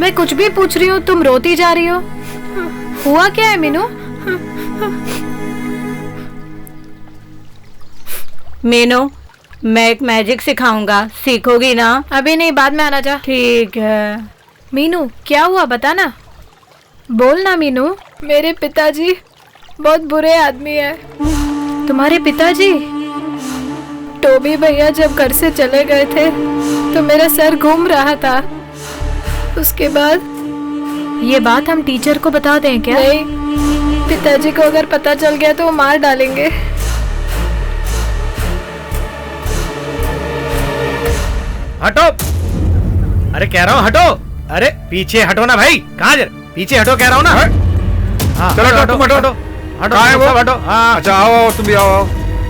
मैं कुछ भी पूछ रही हूँ, तुम रोती जा रही हो। हुआ क्या है मीनू? मीनू, मैं एक मैजिक सिखाऊंगा, सीखोगी ना? अभी नहीं, बाद में आना जा। ठीक है। मीनू क्या हुआ बता ना, बोल ना मीनू। मेरे पिताजी बहुत बुरे आदमी है। तुम्हारे पिताजी? टोबी भैया जब घर से चले गए थे तो मेरा सर घूम रहा था। उसके बाद ये बात हम टीचर को बता दें क्या? नहीं, पिताजी को अगर पता चल गया तो वो मार डालेंगे। हटो, अरे कह रहा हूँ हटो। अरे पीछे हटो ना भाई, कहाँ जा? पीछे हटो कह रहा हूँ ना। हाँ, चलो हटो, तुम हटो। हटो कहाँ है वो? हटो। हाँ अच्छा आओ, तुम भी आओ।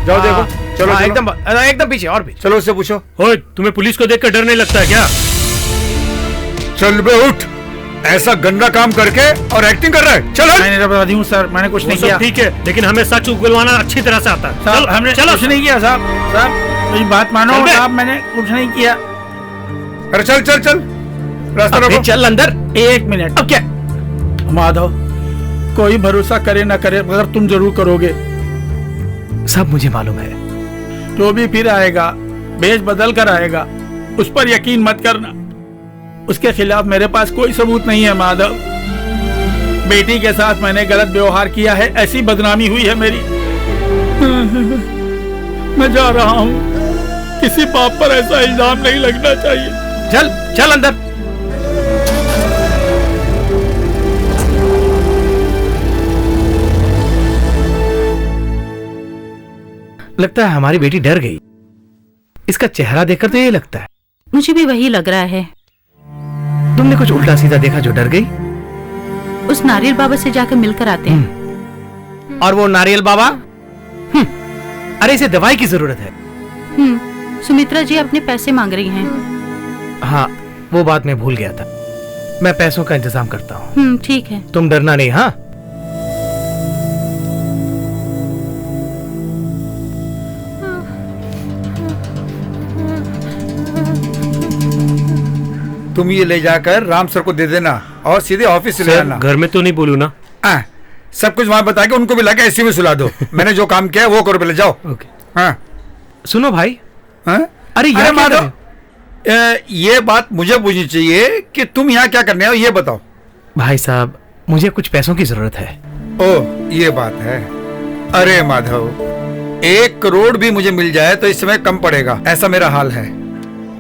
जाओ देखो। चलो एकदम एकदम पीछे, और भी। चलो उससे पूछो। ओए, तुम्हें पुलिस को देखकर डर नहीं लगता है क्या? चल बे उठ, ऐसा गंदा काम करके और एक्टिंग कर रहा है। चलो। मैंने बता दी हूँ सर, मैंने कुछ नहीं किया। ठीक है, लेकिन हमें सच उगलवाना अच्छी तरह से आता है। साहब हमने कुछ नहीं किया साहब। साहब मेरी बात मानो साहब, मैंने कुछ नहीं किया। अरे चल चल चल, रास्ता रोको। चल अंदर। 1 मिनट। अब क्या माधव, कोई भरोसा करे ना करे मगर तुम जरूर करोगे। सब मुझे मालूम है। जो भी फिर आएगा, भेष बदल कर आएगा, उस पर यकीन मत करना। उसके खिलाफ मेरे पास कोई सबूत नहीं है माधव। बेटी के साथ मैंने गलत व्यवहार किया है, ऐसी बदनामी हुई है मेरी। मैं जा रहा हूँ, किसी बाप पर ऐसा इल्जाम नहीं लगना चाहिए। चल चल अंदर। लगता है हमारी बेटी डर गई। इसका चेहरा देखकर तो ये लगता है। मुझे भी वही लग रहा है। तुमने कुछ उल्टा सीधा देखा जो डर गई? उस नारियल बाबा से जाकर मिलकर आते हैं। और वो नारियल बाबा? अरे इसे दवाई की जरूरत है। सुमित्रा जी अपने पैसे मांग रही हैं। हाँ, वो बात मैं भूल गया था। मैं पैसों का इंतजाम करता हूँ। ठीक है। तुम डरना नहीं। हाँ, तुम ये ले जाकर राम सर को दे देना और सीधे ऑफिस से ले आना। घर में तो नहीं बोलू ना? सब कुछ वहां बता के उनको भी लाके ऐसी में सुला दो। मैंने जो काम किया है वो करो, पहले जाओ। ओके। हाँ सुनो भाई। हाँ? अरे माधव, ये बात मुझे पूछनी चाहिए कि तुम यहाँ क्या करने हो, ये बताओ। भाई साहब, मुझे कुछ पैसों की जरूरत है। ओह, ये बात है। अरे माधव, 1 करोड़ भी मुझे मिल जाए तो इस समय कम पड़ेगा, ऐसा मेरा हाल है।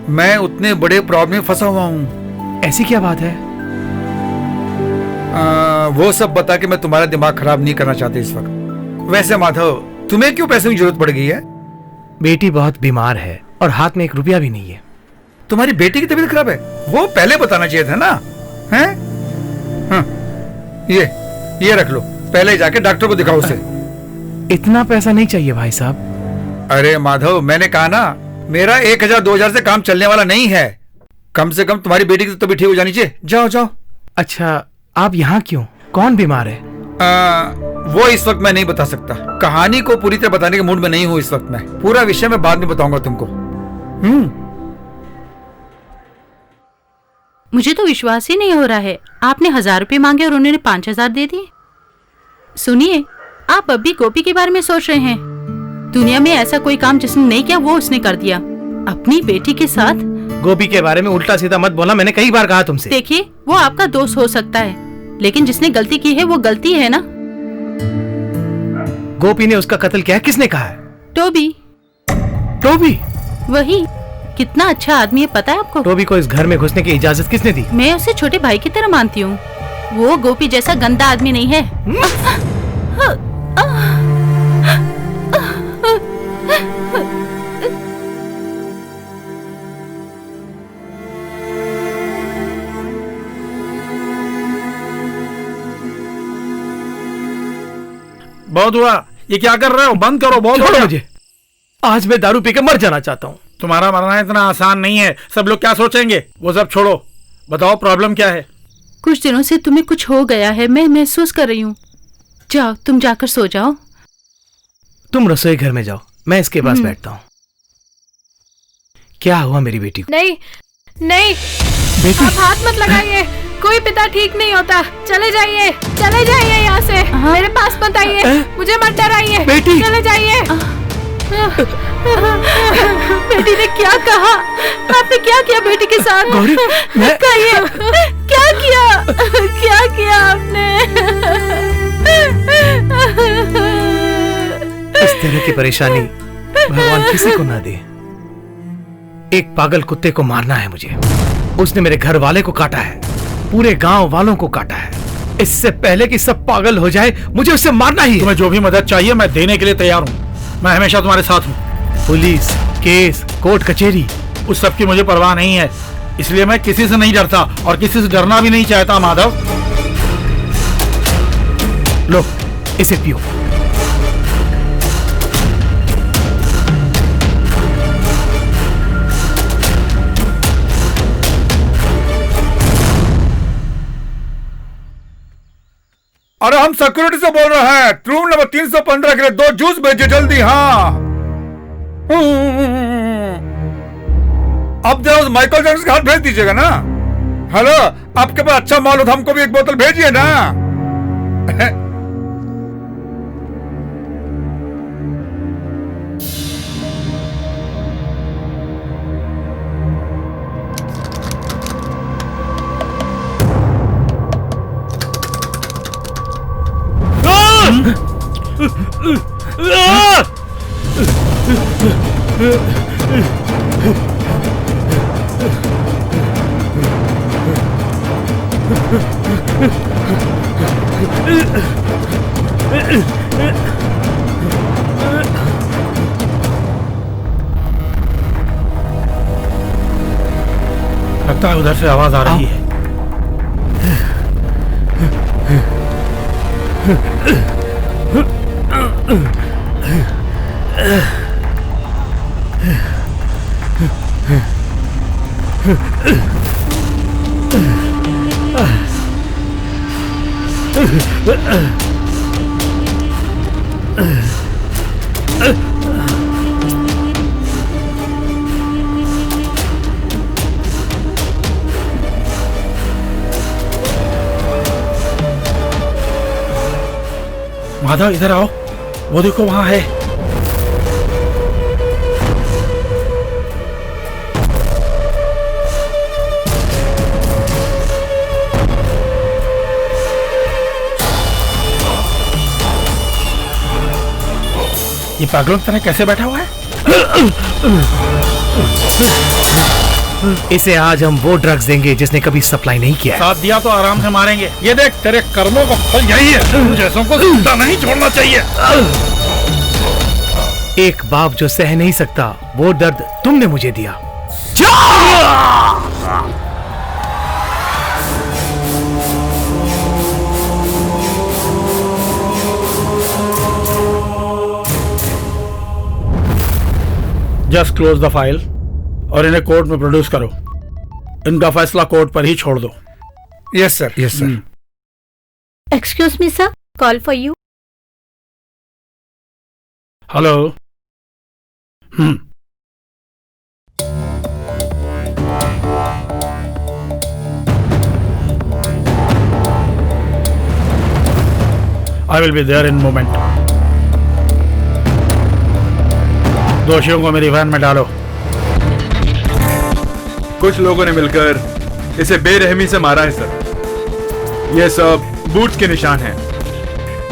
मैं उतने बड़े प्रॉब्लम में फंसा हुआ हूँ। ऐसी क्या बात है? वो सब बता के मैं तुम्हारा दिमाग खराब नहीं करना चाहती इस वक्त। वैसे माधव, तुम्हें क्यों पैसों की जरूरत पड़ गई है? बेटी बहुत बीमार है और हाथ में 1 रुपया भी नहीं है। तुम्हारी बेटी की तबीयत खराब है? वो पहले बताना चाहिए था ना। हैं? हाँ, ये रख लो, पहले जाके डॉक्टर को दिखाओ उसे। इतना पैसा नहीं चाहिए भाई साहब। अरे माधव, मैंने कहा ना, मेरा 1000-2000 से काम चलने वाला नहीं है। कम से कम तुम्हारी बेटी की तबीयत ठीक हो जानी चाहिए। जाओ जाओ। अच्छा, आप यहाँ क्यों? कौन बीमार है? वो इस वक्त मैं नहीं बता सकता। कहानी को पूरी तरह बताने के मूड में नहीं हूँ इस वक्त। मैं पूरा विषय मैं बाद में बताऊंगा तुमको। मुझे तो विश्वास ही नहीं हो रहा है। आपने 1000 रुपए मांगे और उन्होंने 5000 दे दिए। सुनिए, आप अब भी गोपी के बारे में सोच रहे हैं। दुनिया में ऐसा कोई काम जिसने नहीं किया वो उसने कर दिया, अपनी बेटी के साथ। गोपी के बारे में उल्टा सीधा मत बोला, मैंने कई बार कहा तुमसे। देखिए, वो आपका दोस्त हो सकता है, लेकिन जिसने गलती की है वो गलती है ना। गोपी ने उसका कत्ल किया है, किसने कहा है? टोबी। टोबी? वही। कितना अच्छा आदमी है पता है आपको? टोबी को इस घर में घुसने की इजाजत किसने दी? मैं उसे छोटे भाई की तरह मानती हूँ। वो गोपी जैसा गंदा आदमी नहीं है। बहुत हुआ, ये क्या कर रहे हो? बंद करो। बहुत छोड़ो मुझे, आज मैं दारू पीकर मर जाना चाहता हूँ। तुम्हारा मरना इतना आसान नहीं है। सब लोग क्या सोचेंगे, वो सब छोड़ो। बताओ प्रॉब्लम क्या है? कुछ दिनों से तुम्हें कुछ हो गया है, मैं महसूस कर रही हूँ। जाओ, तुम जाकर सो जाओ। तुम रसोई घर में जाओ, मैं इसके पास बैठता हूँ। क्या हुआ मेरी बेटी को? नहीं नहीं, बेटी? आप हाथ मत लगाइए। कोई पिता ठीक नहीं होता। चले जाइए यहाँ से। मेरे पास मत आइए, मुझे मत डराइए। बेटी! चले जाइए। बेटी ने क्या कहा? आपने क्या किया बेटी के साथ? गौरी, कहिए, क्या किया आपने? इस तरह की परेशानी भगवान किसी को ना दे। एक पागल कुत्ते को मारना है मुझे। उसने मेरे घर वाले को काटा है, पूरे गांव वालों को काटा है। इससे पहले कि सब पागल हो जाए, मुझे उसे मारना ही है। तुम्हें जो भी मदद चाहिए मैं देने के लिए तैयार हूँ। मैं हमेशा तुम्हारे साथ हूँ। पुलिस, केस, कोर्ट कचहरी, उस सब की मुझे परवाह नहीं है। इसलिए मैं किसी से नहीं डरता और किसी से डरना भी नहीं चाहता। माधव, लो इसे पियो। अरे हम सिक्योरिटी से बोल रहे हैं। रूम नंबर 315 के लिए 2 जूस भेजिए जल्दी। हाँ, अब जरा उस माइकल जैक्सन के हाथ भेज दीजिएगा ना। हेलो, आपके पास अच्छा माल हो तो हमको भी एक बोतल भेजिए ना। लगता है उधर से आवाज आ रही है। माधव, इधर आओ। वो देखो, वहां है। ये पागलों की तरह कैसे बैठा हुआ है? इसे आज हम वो ड्रग्स देंगे जिसने कभी सप्लाई नहीं किया है। साथ दिया तो आराम से मारेंगे। ये देख, तेरे कर्मों का फल यही है। तुम जैसों को जिंदा नहीं छोड़ना चाहिए। एक बाप जो सह नहीं सकता, वो दर्द तुमने मुझे दिया। जस्ट क्लोज द फाइल और इन्हें कोर्ट में प्रोड्यूस करो। इनका फैसला कोर्ट पर ही छोड़ दो। Yes sir, yes sir. Excuse me sir, call for you. Hello. I will be there in moment. दोषियों को मेरी वैन में डालो। कुछ लोगों ने मिलकर इसे बेरहमी से मारा है सर। ये सब बूट्स के निशान हैं।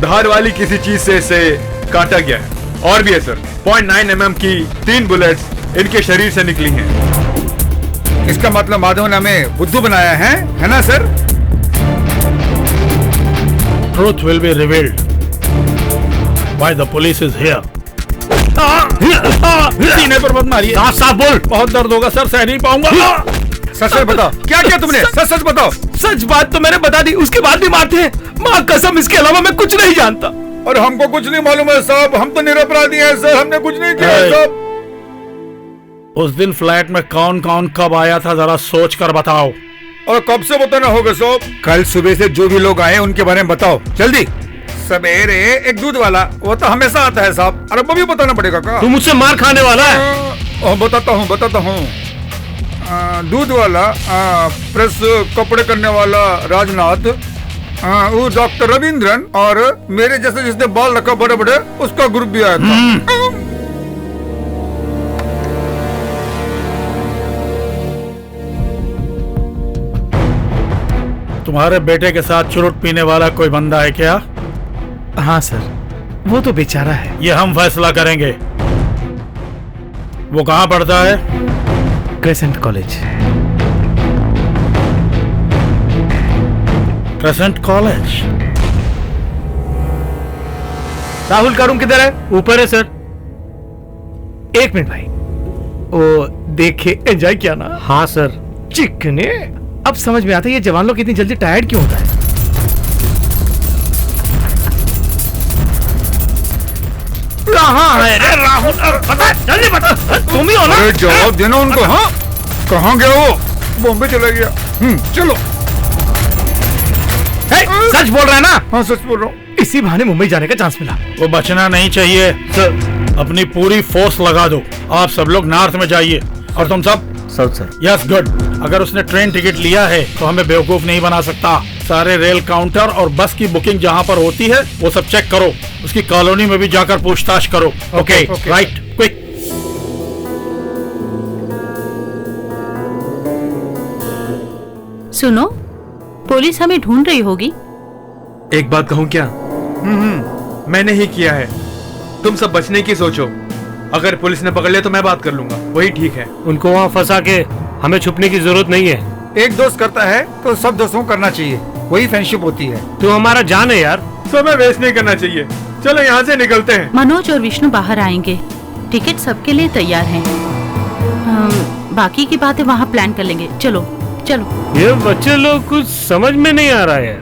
धार वाली किसी चीज से इसे काटा गया है। और भी है सर, 0.9 mm की 3 बुलेट्स इनके शरीर से निकली हैं। इसका मतलब माधव ने हमें बुद्धू बनाया है ना sir? Truth will be revealed why the police is here. सीने पर मत मारिए। साफ बोल। बहुत दर्द होगा सर, सह नहीं पाऊंगा। सच सच बताओ, क्या किया तुमने? सच सच बताओ। सच बात तो मैंने बता दी, उसके बाद भी मारते हैं। माँ कसम, इसके अलावा मैं कुछ नहीं जानता। और हमको कुछ नहीं मालूम है साहब। हम तो निरपराधी हैं सर, हमने कुछ नहीं किया है साहब। उस दिन फ्लैट में कौन कौन कब आया था, जरा सोच कर बताओ। और कब से बताना होगा साहब? कल सुबह से जो भी लोग आए उनके बारे में बताओ जल्दी। सवेरे एक दूध वाला, वो तो हमेशा आता है साहब। अरे वो भी बताना पड़ेगा क्या? तू मुझसे मार खाने वाला है। बताता हूँ। दूध वाला, प्रेस कपड़े करने वाला राजनाथ, वो डॉक्टर रविंद्रन और मेरे जैसे जिसने बाल रखा बड़े बड़े, उसका ग्रुप भी आया था। तुम्हारे बेटे के साथ चुरुट पीने वाला कोई बंदा है क्या? हाँ सर, वो तो बेचारा है। ये हम फैसला करेंगे। वो कहाँ पढ़ता है? Crescent college. Crescent college. Rahul का रूम किधर है? ऊपर है सर। 1 मिनट भाई, वो देखे एंजॉय किया ना? हाँ सर। चिकने, अब समझ में आता है ये जवान लोग इतनी जल्दी टायर्ड क्यों होता है। कहाँ है रे राहुल? बता, जल्दी बता। तुम ही हो ना? अरे जवाब देना उनको। हाँ, कहाँ गया वो? बॉम्बे चला गया। चलो। सच बोल रहा है ना? हाँ सच बोल रहा हूँ। इसी बहाने मुंबई जाने का चांस मिला। वो बचना नहीं चाहिए सर। अपनी पूरी फोर्स लगा दो। आप सब लोग नॉर्थ में जाइए और तुम सब साउथ सर। Yes good. अगर उसने ट्रेन टिकट लिया है तो हमें बेवकूफ नहीं बना सकता। सारे रेल काउंटर और बस की बुकिंग जहाँ पर होती है वो सब चेक करो। उसकी कॉलोनी में भी जाकर पूछताछ करो। Okay right, quick. सुनो, पुलिस हमें ढूंढ रही होगी। एक बात कहूँ क्या? मैंने ही किया है। तुम सब बचने की सोचो। अगर पुलिस ने पकड़ लिया तो मैं बात कर लूंगा, वही ठीक है। उनको वहाँ फंसा के हमें छुपने की जरूरत नहीं है। एक दोस्त करता है तो सब दोस्तों को करना चाहिए, वही फ्रेंडशिप होती है। तू हमारा जान है यार। समय वेस्ट नहीं करना चाहिए। चलो यहाँ से निकलते हैं। मनोज और विष्णु बाहर आएंगे। टिकट सबके लिए तैयार हैं। बाकी की बातें वहाँ प्लान कर लेंगे। चलो चलो। ये बच्चे लोग कुछ समझ में नहीं आ रहा है।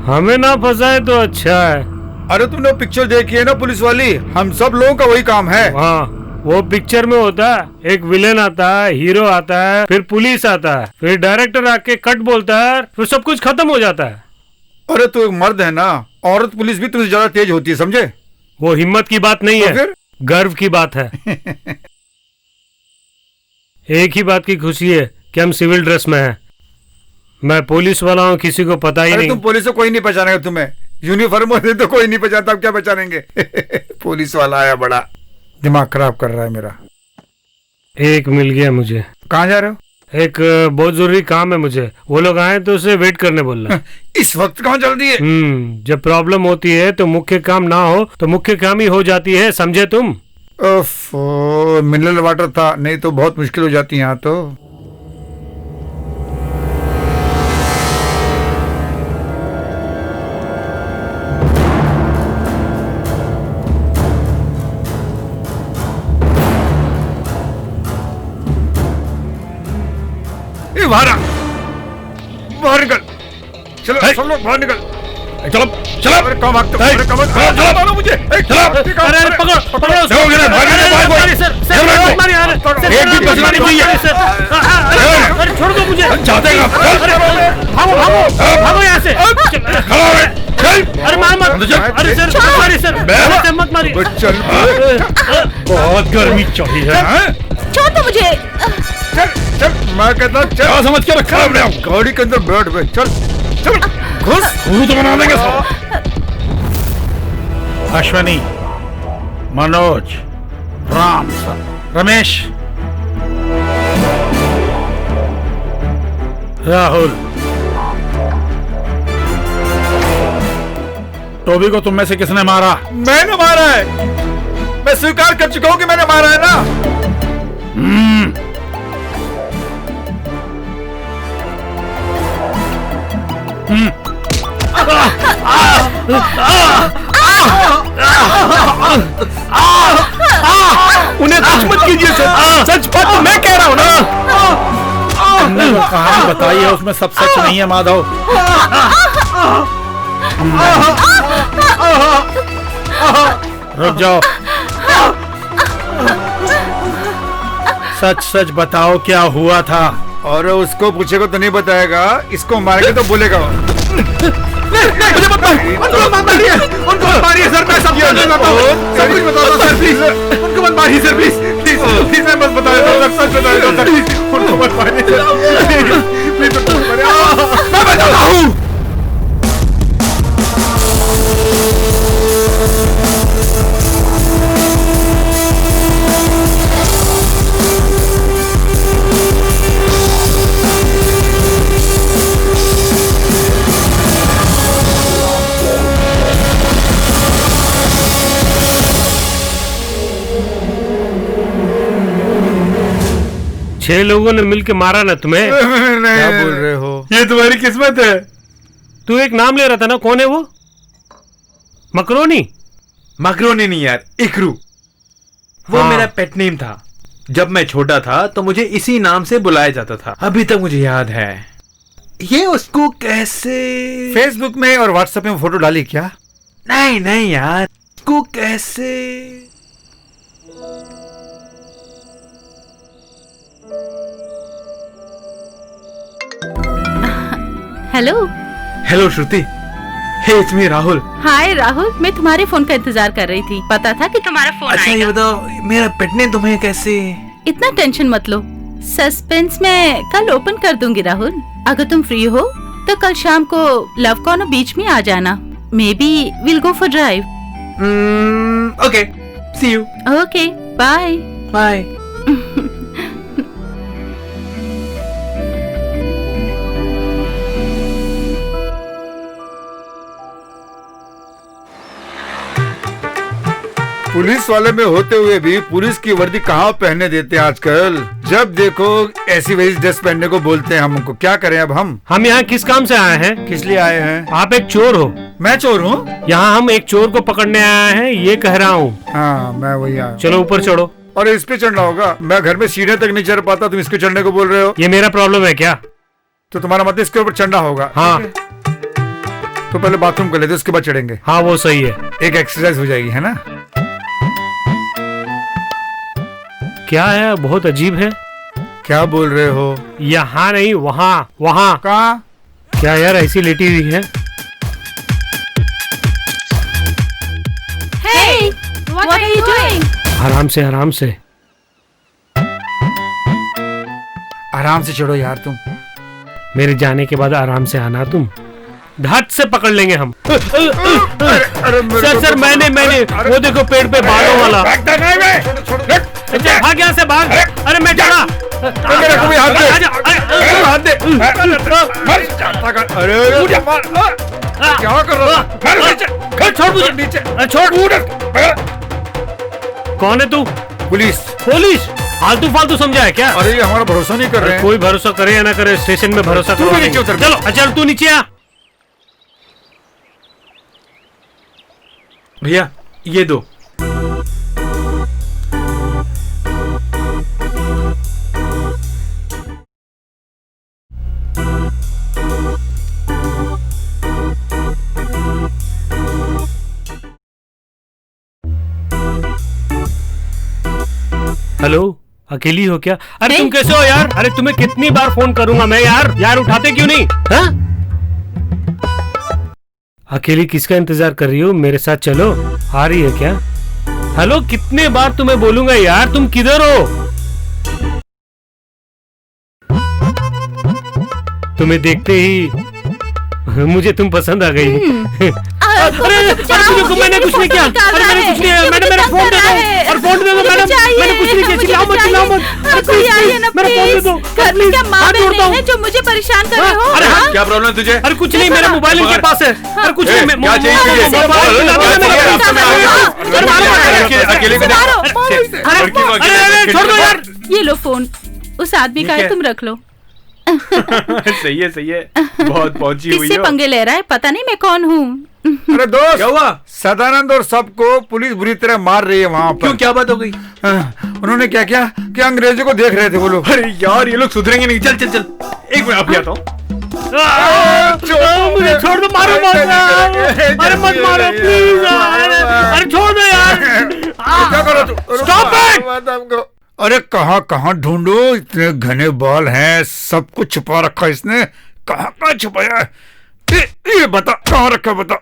हमें ना फंसाए तो अच्छा है। अरे तुमने पिक्चर देखी है ना पुलिस वाली? हम सब लोगों का वही काम है। हाँ, वो पिक्चर में होता है, एक विलेन आता है, हीरो आता है, फिर पुलिस आता है, फिर डायरेक्टर आके कट बोलता है, फिर सब कुछ खत्म हो जाता है। अरे तू एक मर्द है ना, औरत पुलिस भी तुझसे ज्यादा तेज होती है, समझे? वो हिम्मत की बात नहीं तो है, फिर? गर्व की बात है। एक ही बात की खुशी है कि हम सिविल ड्रेस में हैं। मैं पुलिस वाला हूँ, किसी को पता ही अरे नहीं। तुम पुलिस से कोई नहीं पहचानेगा तुम्हें। यूनिफॉर्म होते तो कोई नहीं पहचानता, अब क्या पहचानेंगे? पुलिस वाला आया, बड़ा दिमाग खराब कर रहा है मेरा। एक मिल गया मुझे। कहाँ जा रहे हो? एक बहुत जरूरी काम है मुझे। वो लोग आए तो उसे वेट करने बोलना। इस वक्त कहाँ जल्दी है? जब प्रॉब्लम होती है तो मुख्य काम ना हो तो मुख्य काम ही हो जाती है, समझे तुम? मिनरल वाटर था, नहीं तो बहुत मुश्किल हो जाती है यहाँ तो। बाहर निकल। चलो सब लोग बाहर निकल। चलो चलो। अरे कहाँ भागते हो? अरे कहाँ चलो मारो मुझे। चलो। अरे पकड़ो पकड़ो उसको। सर एक भी बचना नहीं चाहिए सर। अरे छोड़ दो मुझे। जाते हैं भागो भागो भागो यहाँ से। अरे मार मत। अरे सर मारिए सर, मत मारिए। चल, बहुत गर्मी चढ़ी है। छोड़ दो मुझे। चल चल, मैं कहता चल समझ के रखा है। गाड़ी के अंदर बैठ बे। चल चल घुस, तो बना देंगे सब। अश्वनी, मनोज, राम, रमेश, राहुल, टोबी को तुम में से किसने मारा? मैंने मारा है। मैं स्वीकार कर चुका हूं कि मैंने मारा है ना। उन्हें कुछ मत कीजिए सर, सच बात मैं कह रहा हूँ ना। तुमने जो कहानी बताई है उसमें सब सच नहीं है माधव। रुक जाओ। सच सच बताओ क्या हुआ था? और उसको पूछेगा तो नहीं बताएगा, इसको मारेगा तो बोलेगा। मुझे मत मारिए, उनको मत मारिए सर, मैं सब कुछ बताता हूँ, सब कुछ बताता हूँ सर, प्लीज उनको मत मारिए सर, प्लीज प्लीज प्लीज मैं बस बता देता हूँ, सच बता देता हूँ, उनको मत मारिए प्लीज उनको मत मारिए। मैं बताता हूँ। छह लोगों ने मिलके मारा ना तुम्हें? क्या बोल रहे हो? ये तुम्हारी किस्मत है। तू एक नाम ले रहा था ना, कौन है वो? मकरोनी? मकरोनी नहीं यार, इकरू। वो हाँ। मेरा पेट नेम था। जब मैं छोटा था तो मुझे इसी नाम से बुलाया जाता था, अभी तक मुझे याद है। ये उसको कैसे फेसबुक में और व्हाट्सएप में फोटो डाली क्या? नहीं नहीं यार, उसको कैसे hello. Hello Shruti. Hey it's me Rahul. Hi Rahul, मैं तुम्हारे फोन का इंतजार कर रही थी, पता था कि तुम्हारा फोन अच्छा ये आएगा। बताओ, मेरा पेट नेम तुम्हें कैसे? इतना टेंशन मत लो, सस्पेंस मैं कल ओपन कर दूंगी राहुल। अगर तुम फ्री हो तो कल शाम को लव कॉर्नर बीच में आ जाना। Maybe will go for drive. Okay, see you. Okay, bye bye. Police वाले में होते हुए भी पुलिस की वर्दी कहाँ पहनने देते हैं आजकल। जब देखो ऐसी वैसी ड्रेस पहनने को बोलते हैं हमको। क्या करें अब हम यहाँ किस काम से आए हैं? किस लिए आए हैं? आप एक चोर हो। मैं चोर हूँ? यहाँ हम एक चोर को पकड़ने आए हैं, ये कह रहा हूँ। हाँ मैं वही आया। चलो ऊपर चढ़ो। और इस पे चढ़ना होगा? मैं घर में सीढ़े तक नहीं चढ़ पाता, तुम इसके चढ़ने को बोल रहे हो? ये मेरा प्रॉब्लम है क्या? तो तुम्हारा मतलब इसके ऊपर चढ़ना होगा? हाँ। तो पहले बाथरूम कर लेते, उसके बाद चढ़ेंगे। हाँ वो सही है। एक एक्सरसाइज हो जाएगी, है ना? क्या है, बहुत अजीब है। क्या बोल रहे हो? यहाँ नहीं, वहाँ वहाँ। कहाँ? क्या यार ऐसी लेटी हुई है? Hey, what are you doing? आराम से आराम से। आराम से चढ़ो यार तुम। मेरे जाने के बाद आराम से आना तुम। धट से पकड़ लेंगे हम। सर मैंने वो देखो पेड़ पे बालों वाला। भाग यहाँ से भाग। अरे मैं चढ़ा। क्या कर रहा है? छोड़ मुझे नीचे। छोड़। कौन है तू? पुलिस। पुलिस? फालतू समझा है क्या? अरे ये हमारा भरोसा नहीं कर रहे हैं। कोई भरोसा करे या ना करे, स्टेशन में भरोसा तू भी नीचे उतर। चलो चल तू नीचे आ। भैया ये दो। हेलो, अकेली हो क्या? अरे तुम कैसे हो यार? अरे तुम्हें कितनी बार फोन करूंगा मैं यार उठाते क्यों नहीं? हाँ? अकेली किसका इंतजार कर रही हो? मेरे साथ चलो। आ रही है क्या? हेलो, कितने बार तुम्हें बोलूंगा यार, तुम किधर हो? तुम्हें देखते ही मुझे तुम पसंद आ गई। मैंने कुछ नहीं किया। अरे मैंने कुछ नहीं किया। मैंने मेरा फोन दे दो। और फोन दे दो मैडम। मैंने कुछ नहीं किया। चिल्लाओ मत। कोई आइए ना मेरा फोन दे दो। घर में क्या माँ बहन है जो मुझे परेशान कर रहे हो? अरे हाँ? क्या प्रॉब्लम तुझे? अरे कुछ नहीं, मेरा मोबाइल इनके पास है। अरे कुछ नहीं, क्या चाहिए तुझे? छोड़ दो यार। ये लो फोन, उस आदमी का है, तुम रख लो। सही है बहुत पहुंची हुई किससे हो। पंगे ले रहा है? पता नहीं मैं कौन हूँ। अरे दोस्त, क्या हुआ? सदानंद और सबको पुलिस बुरी तरह मार रही है वहाँ पर। क्यों, क्या बात हो गई? उन्होंने क्या किया कि अंग्रेजों को देख रहे थे वो लोग। अरे यार ये लोग सुधरेंगे नहीं। चल एक मिनट अभी आता हूँ। मुझे छोड़ दो, मारो मत। अरे मत मारो प्लीज। अरे छोड़ दो यार। क्या करो तू? Stop it! अरे कहाँ ढूंढो, इतने घने बाल हैं, सब कुछ छुपा रखा इसने। कहाँ छुपाया है? ये बता कहाँ रखा, बता।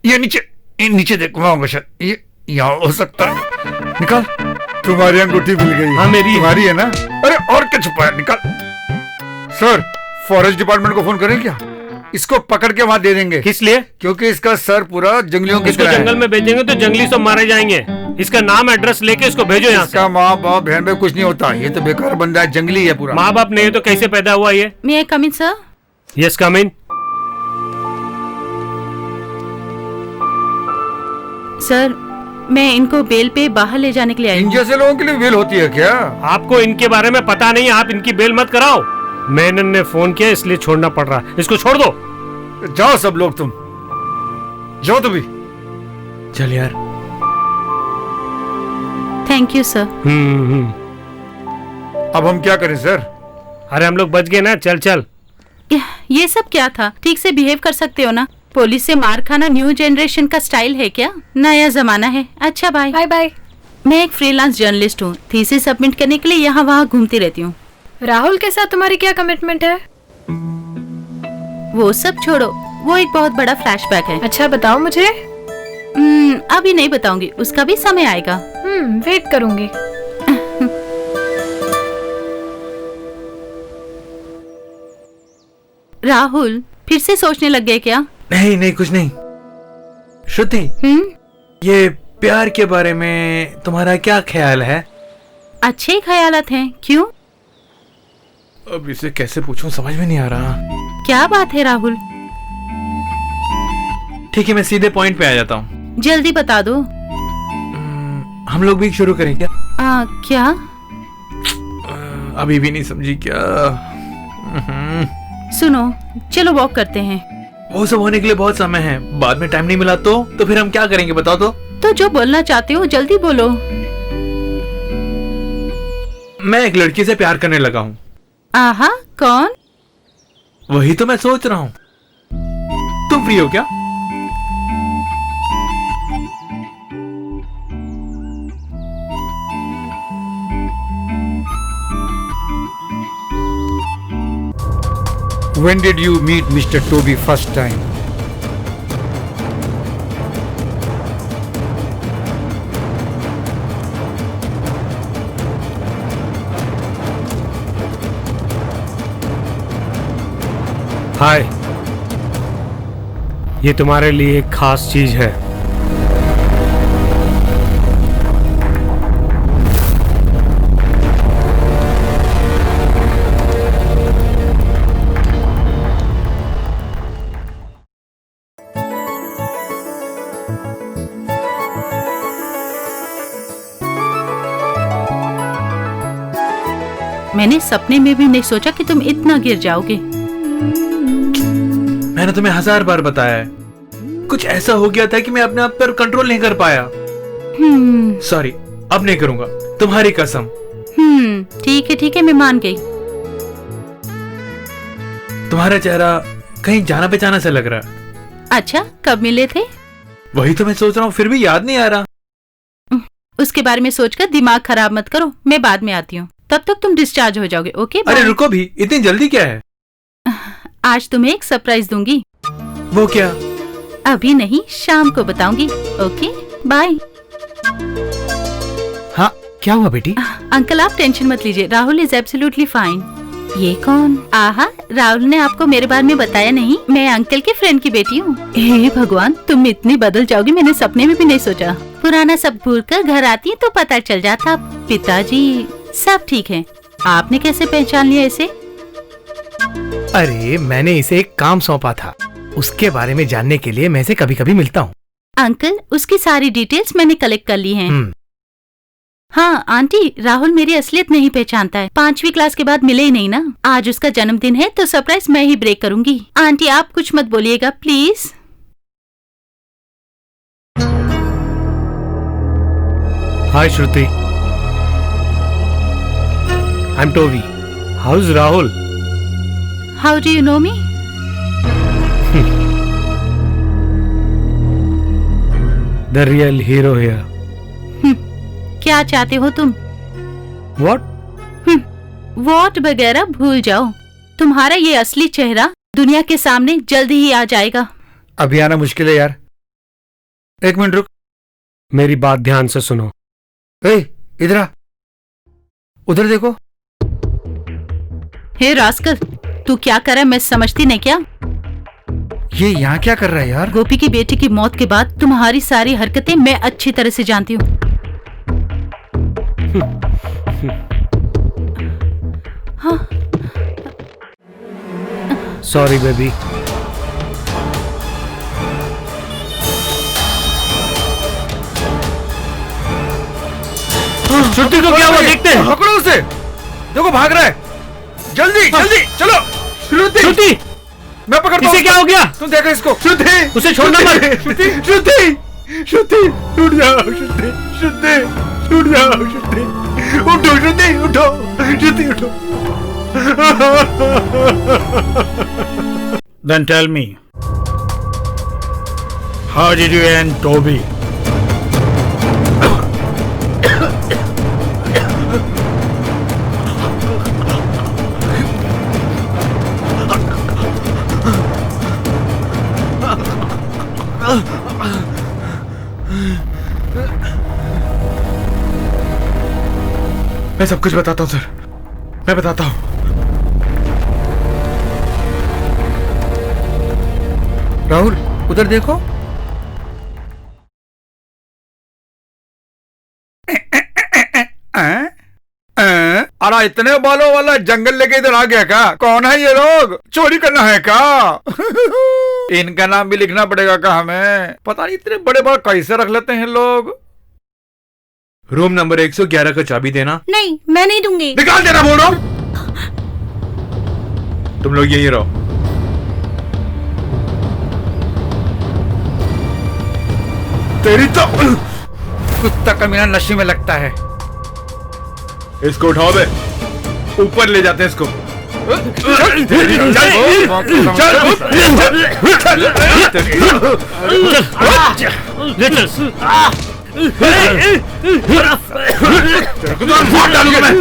ये नीचे देखो, वहां होगा शायद। यहाँ हो सकता है। निकाल, तुम्हारी अंगूठी मिल गई। हाँ, मेरी है। तुम्हारी है ना? अरे और क्या छुपा है, निकाल। सर, फॉरेस्ट डिपार्टमेंट को फोन करें क्या? इसको पकड़ के वहाँ दे देंगे। किस लिए? क्योंकि इसका सर पूरा जंगलियों की इसको तरह है। जंगल में भेजेंगे तो जंगली सब मारे जाएंगे। इसका नाम एड्रेस लेके इसको भेजो यहाँ से। इसका माँ बाप बहन में कुछ नहीं होता, ये तो बेकार बंदा है, जंगली है पूरा। माँ बाप नहीं है तो कैसे पैदा हुआ ये? मे आई कम इन सर? यस, कम इन। सर, मैं इनको बेल पे बाहर ले जाने के लिए आई इन हूँ। जैसे लोगों के लिए बेल होती है क्या? आपको इनके बारे में पता नहीं, आप इनकी बेल मत कराओ। मेनन ने फोन किया इसलिए छोड़ना पड़ रहा है। इसको छोड़ दो। जाओ सब लोग, तुम जाओ। तुम भी चल यार। Thank you sir. अब हम क्या करें सर? अरे हम लोग बच गए ना, चल चल। ये सब क्या था? ठीक से बिहेव कर सकते हो ना। पुलिस से मार खाना न्यू जनरेशन का स्टाइल है क्या? नया जमाना है। अच्छा बाय। Bye bye. मैं एक फ्रीलांस जर्नलिस्ट हूँ। थीसिस सबमिट करने के लिए यहाँ वहाँ घूमती रहती हूँ। राहुल के साथ तुम्हारी क्या कमिटमेंट है? वो सब छोड़ो, वो एक बहुत बड़ा फ्लैशबैक है। अच्छा बताओ मुझे। अभी नहीं बताऊंगी, उसका भी समय आएगा। वेट करूंगी। राहुल, फिर से सोचने लग गए क्या? नहीं नहीं, कुछ नहीं। श्रुति, ये प्यार के बारे में तुम्हारा क्या ख्याल है? अच्छे ख्यालात हैं। क्यों? अब इसे कैसे पूछूं, समझ में नहीं आ रहा। क्या बात है राहुल? ठीक है, मैं सीधे पॉइंट पे आ जाता हूँ। जल्दी बता दो। हम लोग भी शुरू करें क्या? क्या? अभी भी नहीं समझी क्या? सुनो, चलो वॉक करते हैं। वो सब होने के लिए बहुत समय है, बाद में टाइम नहीं मिला तो फिर हम क्या करेंगे बताओ तो जो बोलना चाहते हो जल्दी बोलो। मैं एक लड़की से प्यार करने लगा हूँ। आहा, कौन? वही तो मैं सोच रहा हूँ। तुम फ्री हो क्या? When did you meet Mr. Toby first time? हाय, ये तुम्हारे लिए एक खास चीज है। मैंने सपने में भी नहीं सोचा कि तुम इतना गिर जाओगे। मैंने तुम्हें 1000 बार बताया है, कुछ ऐसा हो गया था कि मैं अपने आप पर कंट्रोल नहीं कर पाया। सॉरी, अब नहीं करूंगा, तुम्हारी कसम। ठीक है, मैं मान गई। तुम्हारा चेहरा कहीं जाना पहचाना सा लग रहा है। अच्छा, कब मिले थे? वही तो मैं सोच रहा हूँ, फिर भी याद नहीं आ रहा। उसके बारे में सोचकर दिमाग खराब मत करो, मैं बाद में आती हूँ। तब तक तुम डिस्चार्ज हो जाओगे। Okay bye. अरे रुको भी, इतनी जल्दी क्या है? आज तुम्हें एक सरप्राइज दूंगी। वो क्या? अभी नहीं, शाम को बताऊंगी। Okay bye. हाँ, क्या हुआ बेटी? अंकल आप टेंशन मत लीजिए, राहुल इज एब्सोल्युटली फाइन। ये कौन? आहा, राहुल ने आपको मेरे बारे में बताया नहीं। मैं अंकल के फ्रेंड की बेटी हूँ। हे भगवान, तुम इतनी बदल जाओगी, मैंने सपने में भी नहीं सोचा। पुराना सब भूल कर घर आती तो पता चल जाता। पिताजी सब ठीक है। आपने कैसे पहचान लिया इसे? अरे मैंने इसे एक काम सौंपा था, उसके बारे में जानने के लिए मैं इसे कभी कभी मिलता हूँ। अंकल, उसकी सारी डिटेल्स मैंने कलेक्ट कर ली हैं। हाँ आंटी, राहुल मेरी असलियत नहीं पहचानता है। 5वीं क्लास के बाद मिले ही नहीं ना। आज उसका जन्मदिन है तो सरप्राइज मैं ही ब्रेक करूंगी। आंटी आप कुछ मत बोलिएगा please. Hi Shruti, I am Toby. How is Rahul? How do you know me? The real hero here. क्या चाहते हो तुम? व्हाट? वॉट वगैरह भूल जाओ। तुम्हारा ये असली चेहरा दुनिया के सामने जल्दी ही आ जाएगा। अभी आना मुश्किल है यार। 1 मिनट रुक। मेरी बात ध्यान से सुनो। इधर आ, उधर देखो। हे रास्कल, तू क्या कर रहा है मैं समझती नहीं क्या? ये यहाँ क्या कर रहा है यार? गोपी की बेटी की मौत के बाद तुम्हारी सारी हरकतें मैं अच्छी तरह से जानती हूँ। हाँ। Sorry baby. श्रुति को क्या हुआ देखते हैं। पकड़ो उसे, देखो भाग रहा है। जल्दी जल्दी चलो। श्रुति, मैं पकड़ता हूँ। इसे क्या हो गया? तुम देखो इसको। श्रुति, उसे छोड़ना मत। श्रुति, श्रुति, श्रुति, उठ जाओ श्रुति, श्रुति, उठ जाओ श्रुति, उठो श्रुति, उठो श्रुति, उठो। Then tell me, how did you end Toby? मैं सब कुछ बताता हूँ सर, मैं बताता हूँ। राहुल उधर देखो। अरे इतने बालों वाला जंगल लेके इधर आ गया क्या? कौन है ये लोग? चोरी करना है क्या? इनका नाम भी लिखना पड़ेगा क्या हमें? पता नहीं इतने बड़े बाल कैसे रख लेते हैं लोग। रूम नंबर 111 का चाबी देना। नहीं, मैं नहीं दूंगी। निकाल देना बोल रहा हूं। तुम लोग यहीं रहो। तेरी तो कुत्ता कमीना नशे में लगता है। इसको उठाओ बे, ऊपर ले जाते हैं इसको। मार डालूंगा मैं।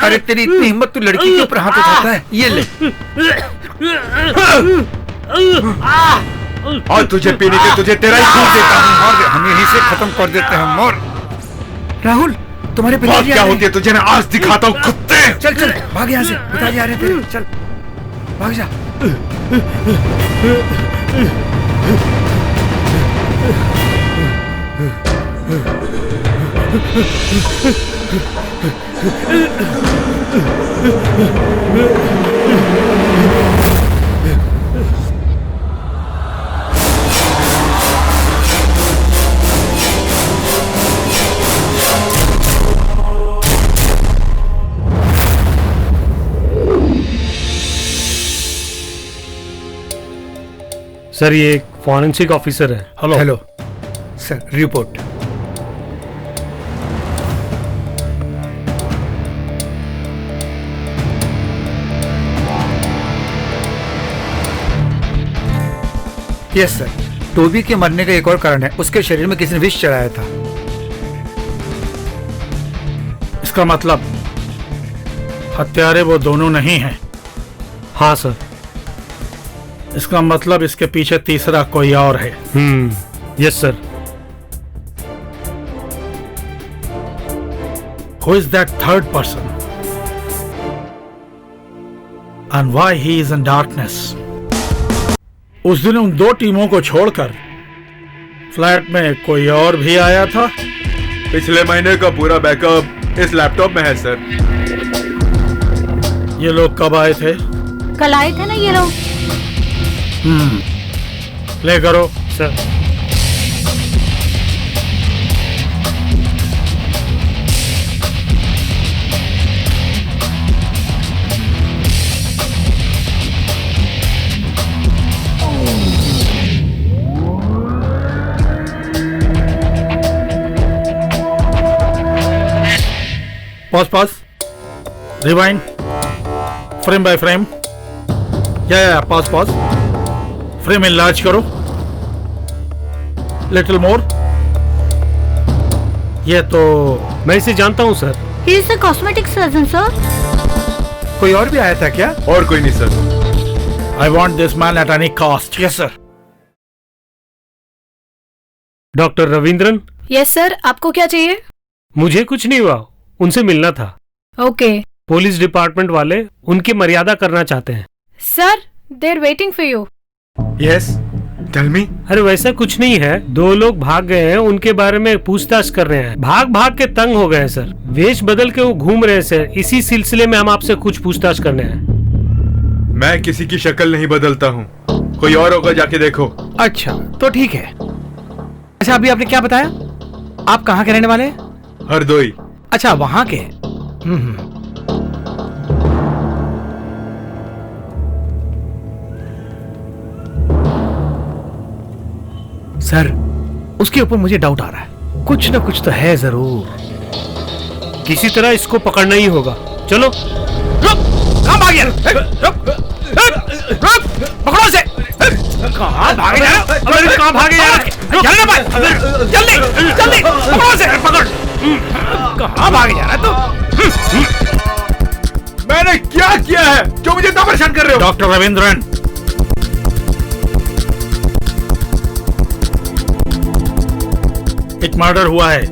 अरे तेरी इतनी हिम्मत, तू लड़की के ऊपर हाथ उठाता है? ये ले। और तुझे पीने के तुझे तेरा ही खून देता हूँ। हम यहीं से खत्म कर देते हैं। मोर राहुल, तुम्हारे पिताजी क्या होती है तुझे? मैं आज दिखाता हूँ कुत्ते। चल चल भाग यहाँ से, पिताजी आ रहे तेरे। चल भाग जा। सर ये एक फॉरेंसिक ऑफिसर है। Hello. Hello sir, report. Yes sir, Toby के मरने का एक और कारण है। उसके शरीर में किसी ने विष चढ़ाया था। इसका मतलब हत्यारे वो दोनों नहीं हैं। हाँ सर। इसका मतलब इसके पीछे तीसरा कोई और है। Yes sir. Who is that third person? And why he is in darkness? उस दिन उन दो टीमों को छोड़कर फ्लैट में कोई और भी आया था। पिछले महीने का पूरा बैकअप इस लैपटॉप में है सर। ये लोग कब आए थे? कल आए थे ना ये लोग। ले करो sir. Pause rewind, frame by frame. या पॉज फ्रेम इनलार्ज करो, लिटिल मोर। ये तो मैं इसे जानता हूँ sir. He is a cosmetic surgeon, sir. कोई और भी आया था क्या? और कोई नहीं sir. I want this man at any cost. Yes sir. Doctor Ravindran, yes sir, आपको क्या चाहिए? मुझे कुछ नहीं हुआ, उनसे मिलना था। ओके पुलिस डिपार्टमेंट वाले उनकी मर्यादा करना चाहते हैं। Sir, they are waiting for you. Yes, tell me. अरे वैसा कुछ नहीं है, 2 लोग भाग गए हैं, उनके बारे में पूछताछ कर रहे हैं। भाग भाग के तंग हो गए हैं सर, वेश बदल के वो घूम रहे हैं सर। इसी सिलसिले में हम आपसे कुछ पूछताछ करने हैं। मैं किसी की शक्ल नहीं बदलता हूँ, कोई और होगा, जाके देखो। अच्छा तो ठीक है। अच्छा अभी आपने क्या बताया, आप कहाँ के रहने वाले हैं? हरदोई। अच्छा वहां के। सर उसके ऊपर मुझे डाउट आ रहा है, कुछ ना कुछ तो है जरूर। किसी तरह इसको पकड़ना ही होगा। चलो। रुक, कहाँ भाग गया? रुक, पकड़ो से। कहाँ भागे जा रहे हो? अरे कहाँ भागे जा रहे हो? चलने पाए, जल्दी जल्दी पकड़ो से, पकड़। कहाँ भागे जा रहा है तू? मैंने क्या किया है जो मुझे इतना परेशान कर रहे हो? डॉक्टर रविंद्रन, एक मर्डर हुआ है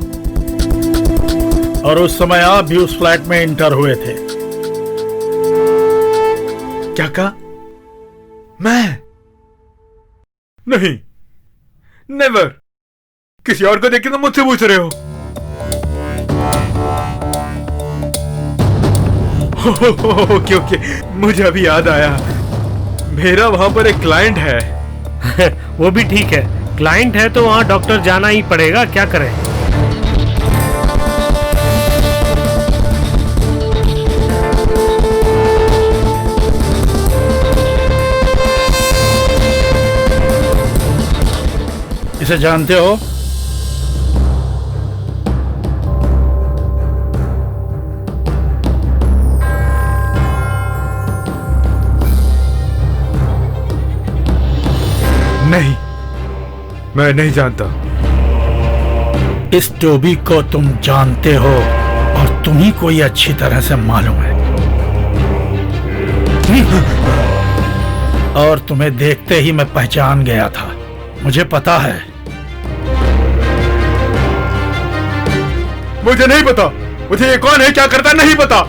और उस समय आप भी उस फ्लैट में इंटर हुए थे। क्या कहा? मैं नहीं, नेवर। किसी और को देख के तो मुझसे पूछ रहे हो। ओके ओके, मुझे अभी याद आया, मेरा वहां पर एक क्लाइंट है। वो भी ठीक है, क्लाइंट है तो वहाँ डॉक्टर जाना ही पड़ेगा, क्या करें। इसे जानते हो? नहीं, मैं नहीं जानता। इस टोबी को तुम जानते हो और तुम्ही को ये अच्छी तरह से मालूम है। और तुम्हें देखते ही मैं पहचान गया था, मुझे पता है। मुझे नहीं पता, मुझे ये कौन है, क्या करता है, नहीं पता।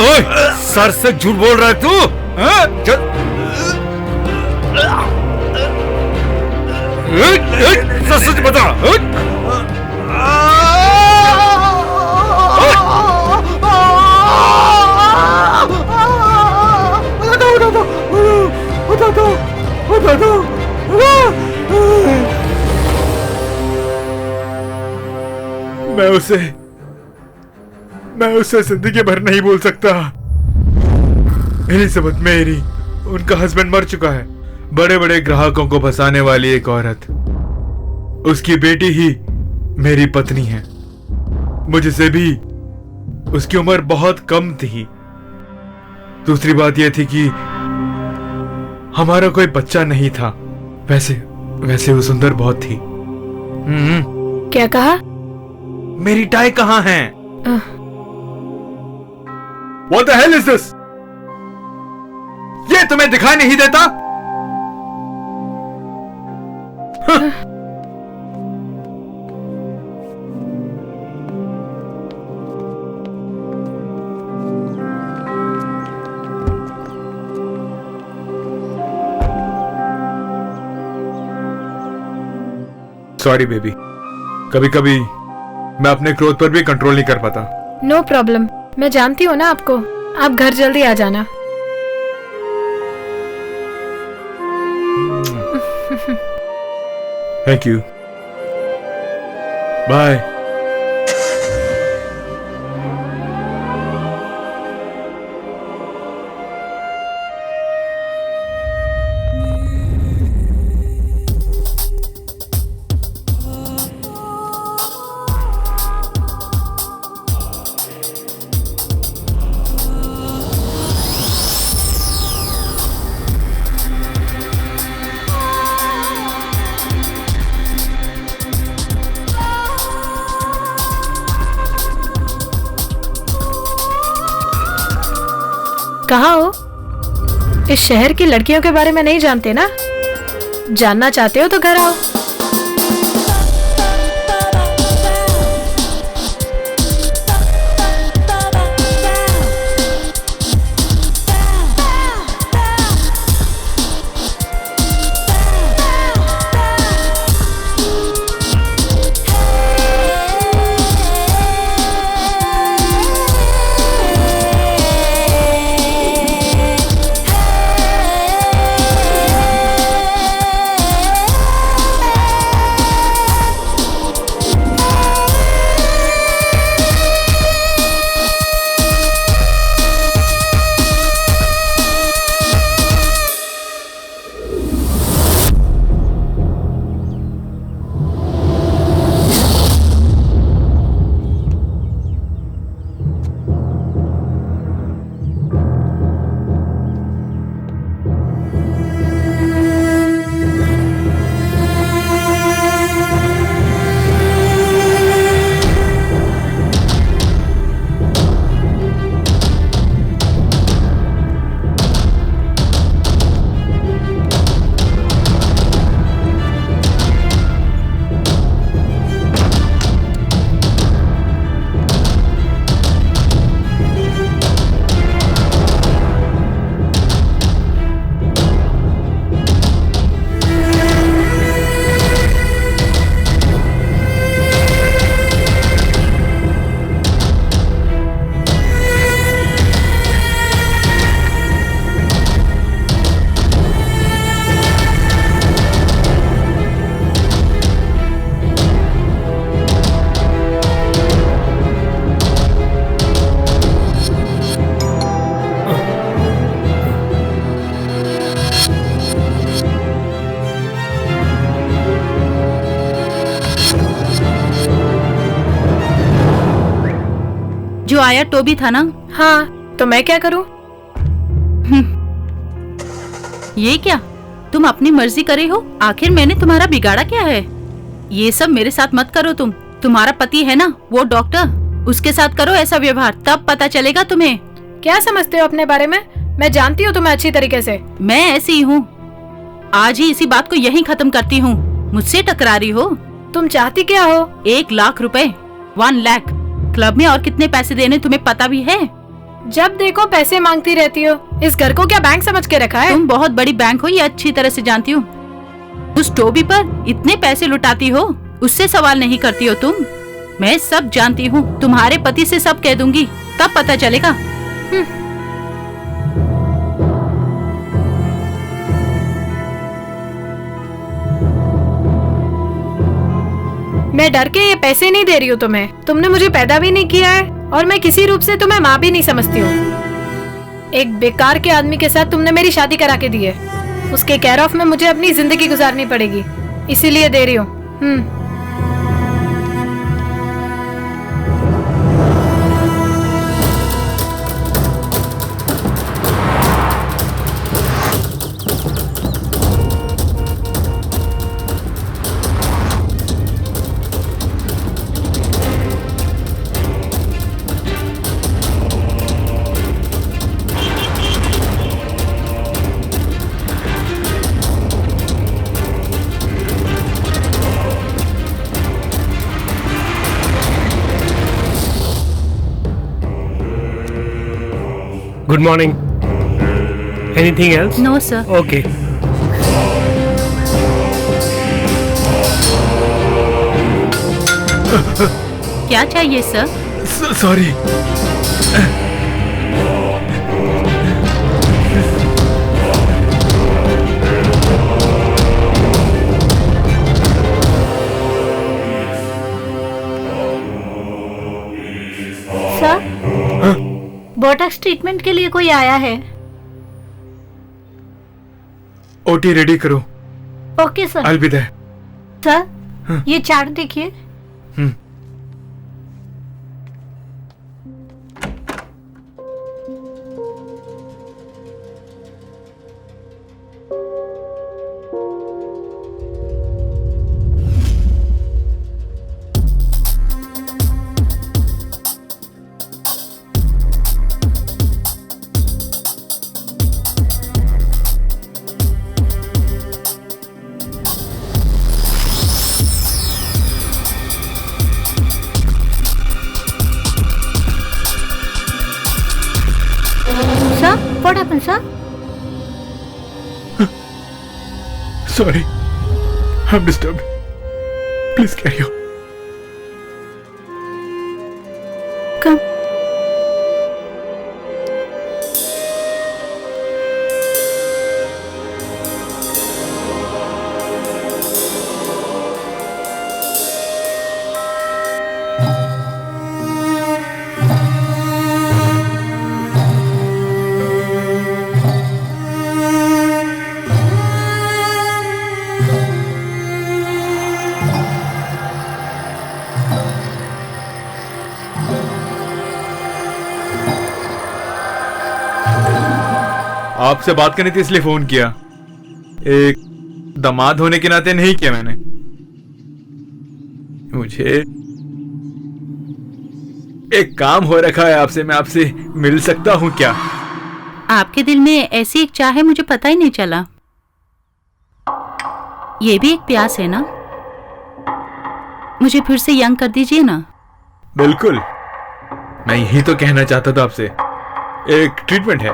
ओए, सर से झूठ बोल रहा है तू? सच सच बता। मैं उसे जिंदगी भर नहीं भूल सकता। एलिजाबेथ मेरी, उनका हस्बैंड मर चुका है, बड़े बड़े ग्राहकों को फंसाने वाली एक औरत। उसकी बेटी ही मेरी पत्नी है। मुझसे भी उसकी उम्र बहुत कम थी। दूसरी बात यह थी कि हमारा कोई बच्चा नहीं था। वैसे वो सुंदर बहुत थी। क्या कहा? मेरी टाई कहाँ है? What the hell is this? ये तुम्हें दिखाई नहीं देता? सॉरी बेबी, कभी कभी मैं अपने क्रोध पर भी कंट्रोल नहीं कर पाता। नो प्रॉब्लम, मैं जानती हूँ ना आपको। आप घर जल्दी आ जाना। Thank you, bye. कहाँ हो? इस शहर की लड़कियों के बारे में नहीं जानते ना? जानना चाहते हो तो घर आओ। जो आया टोबी था ना? हाँ, तो मैं क्या करूं? ये क्या, तुम अपनी मर्जी करे हो? आखिर मैंने तुम्हारा बिगाड़ा क्या है? ये सब मेरे साथ मत करो तुम। तुम्हारा पति है ना, वो डॉक्टर, उसके साथ करो ऐसा व्यवहार, तब पता चलेगा तुम्हें। क्या समझते हो अपने बारे में? मैं जानती हूँ तुम्हें अच्छी तरीके से। मैं ऐसी ही हूँ। आज ही इसी बात को यहीं खत्म करती हूँ। मुझसे टकरा रही हो? तुम चाहती क्या हो? 1 लाख रुपए। 1 लाख। क्लब में और कितने पैसे देने तुम्हें पता भी है? जब देखो पैसे मांगती रहती हो। इस घर को क्या बैंक समझ के रखा है? तुम बहुत बड़ी बैंक हो, ये अच्छी तरह से जानती हूँ। उस टोबी पर इतने पैसे लुटाती हो, उससे सवाल नहीं करती हो तुम। मैं सब जानती हूँ, तुम्हारे पति से सब कह दूंगी, तब पता चलेगा। मैं डर के ये पैसे नहीं दे रही हूँ तुम्हें। तुमने मुझे पैदा भी नहीं किया है और मैं किसी रूप से तुम्हें माँ भी नहीं समझती हूँ। एक बेकार के आदमी के साथ तुमने मेरी शादी करा के दी है। उसके केयर ऑफ में मुझे अपनी जिंदगी गुजारनी पड़ेगी, इसीलिए दे रही हूँ। Good morning. Anything else? No sir. Okay. क्या चाहिए sir? Sorry. Sir, botox treatment के लिए कोई आया है। ओटी रेडी करो। Okay sir. I'll be there। Sir, ये चार्ट देखिए। सा? Sorry, I am disturbed, please carry on. Come. आपसे बात करनी थी इसलिए फोन किया। एक दामाद होने के नाते नहीं किया मैंने। मुझे एक काम हो रखा है आपसे, मैं आपसे मिल सकता हूं क्या? आपके दिल में ऐसी एक चाह है, मुझे पता ही नहीं चला। ये भी एक प्यास है ना? मुझे फिर से यंग कर दीजिए ना। बिल्कुल, मैं यही तो कहना चाहता था आपसे। एक ट्रीटमेंट है,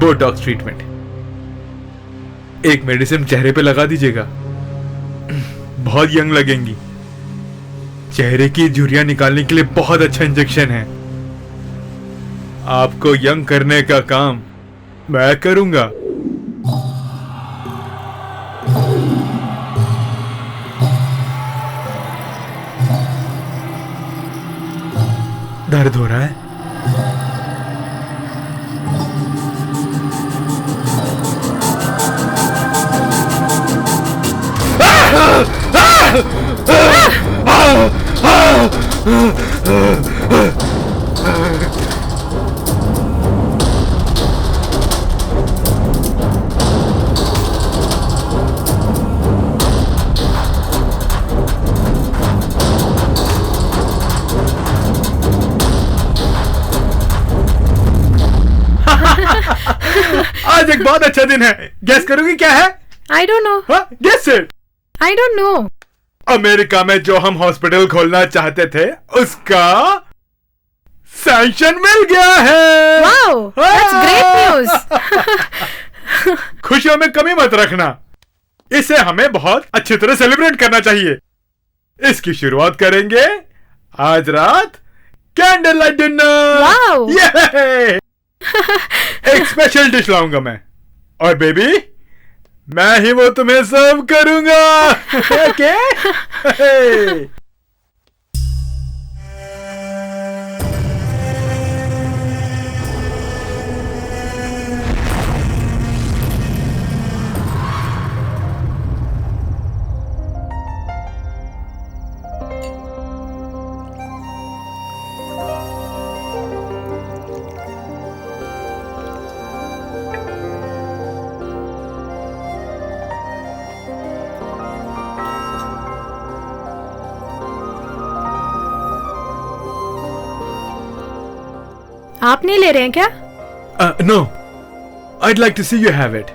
बोटॉक्स ट्रीटमेंट। एक मेडिसिन चेहरे पे लगा दीजिएगा, बहुत यंग लगेंगी। चेहरे की झुर्रियां निकालने के लिए बहुत अच्छा इंजेक्शन है। आपको यंग करने का काम मैं करूंगा। दर्द हो रहा है? आज एक बहुत अच्छा दिन है। गैस करोगी क्या है? I don't know. Guess it. I don't know. America में जो हम हॉस्पिटल खोलना चाहते थे उसका सैंक्शन मिल गया है। Wow, that's great news. खुशियों में कमी मत रखना, इसे हमें बहुत अच्छी तरह सेलिब्रेट करना चाहिए। इसकी शुरुआत करेंगे आज रात कैंडल लाइट डिनर। वाओ। एक स्पेशल डिश लाऊंगा मैं, और बेबी मैं ही वो तुम्हें सर्व करूंगा। ओके? आप नहीं ले रहे हैं क्या? No, I'd like to see you have it.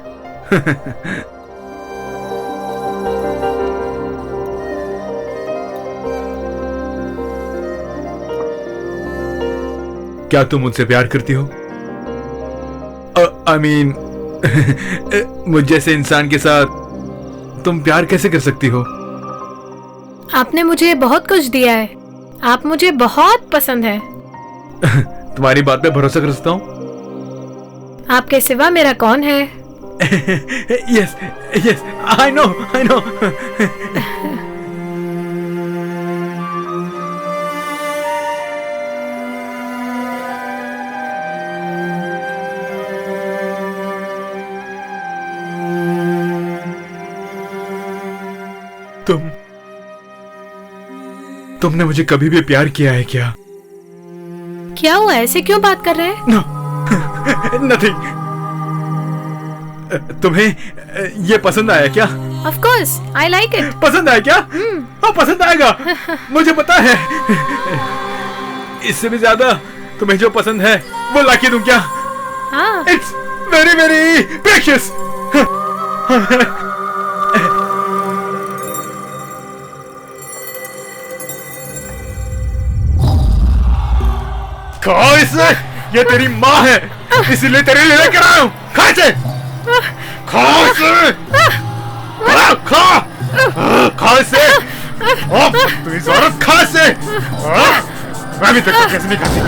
क्या तुम मुझसे प्यार करती हो? I mean, मुझ जैसे इंसान के साथ तुम प्यार कैसे कर सकती हो? आपने मुझे बहुत कुछ दिया है। आप मुझे बहुत पसंद है। तुम्हारी बात पे भरोसा कर सकता हूँ? आपके सिवा मेरा कौन है? Yes, yes, I know, I know. तुमने मुझे कभी भी प्यार किया है क्या? क्या हुआ, ऐसे क्यों बात कर रहे हैं? No, nothing. तुम्हें ये पसंद आया क्या? Of course, I like it. पसंद आया क्या? हाँ, पसंद आएगा, मुझे पता है। इससे भी ज्यादा तुम्हें जो पसंद है वो लाके दूं क्या? हाँ। It's very very precious. खाओ इसे, ये तेरी माँ है। इसीलिए तेरे लिए लेकर आया हूँ। खा इसे, खा इसे, खा इसे। तू इस औरत, खा इसे। मैं भी देखता कैसे नहीं खाती।